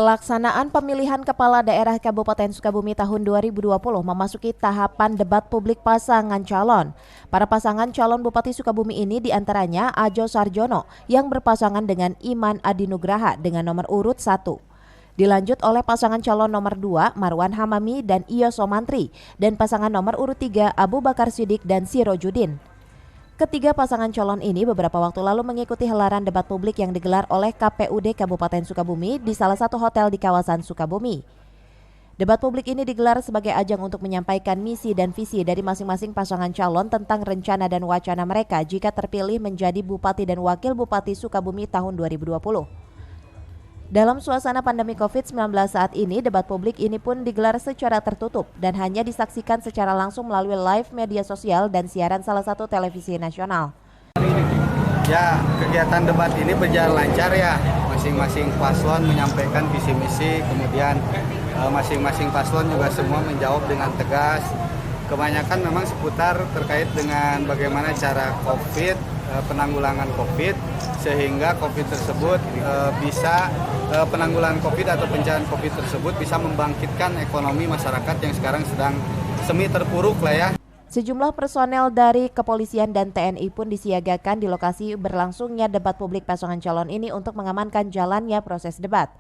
Pelaksanaan pemilihan kepala daerah Kabupaten Sukabumi tahun 2020 memasuki tahapan debat publik pasangan calon. Para pasangan calon Bupati Sukabumi ini diantaranya Ajo Sarjono yang berpasangan dengan Iman Adinugraha dengan nomor urut 1. Dilanjut oleh pasangan calon nomor 2 Marwan Hamami dan Iyo Somantri dan pasangan nomor urut 3 Abu Bakar Siddiq dan Sirojudin. Ketiga pasangan calon ini beberapa waktu lalu mengikuti helaran debat publik yang digelar oleh KPUD Kabupaten Sukabumi di salah satu hotel di kawasan Sukabumi. Debat publik ini digelar sebagai ajang untuk menyampaikan misi dan visi dari masing-masing pasangan calon tentang rencana dan wacana mereka jika terpilih menjadi Bupati dan Wakil Bupati Sukabumi tahun 2020. Dalam suasana pandemi COVID-19 saat ini, debat publik ini pun digelar secara tertutup dan hanya disaksikan secara langsung melalui live media sosial dan siaran salah satu televisi nasional. Ya, kegiatan debat ini berjalan lancar ya. Masing-masing paslon menyampaikan visi misi, kemudian masing-masing paslon juga semua menjawab dengan tegas. Kebanyakan memang seputar terkait dengan bagaimana cara COVID, penanggulangan COVID, sehingga COVID tersebut penanggulangan COVID atau pencarian COVID tersebut bisa membangkitkan ekonomi masyarakat yang sekarang sedang semi terpuruk lah ya. Sejumlah personel dari kepolisian dan TNI pun disiagakan di lokasi berlangsungnya debat publik pasangan calon ini untuk mengamankan jalannya proses debat.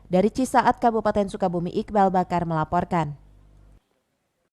Dari Cisaat, Kabupaten Sukabumi, Iqbal Bakar melaporkan.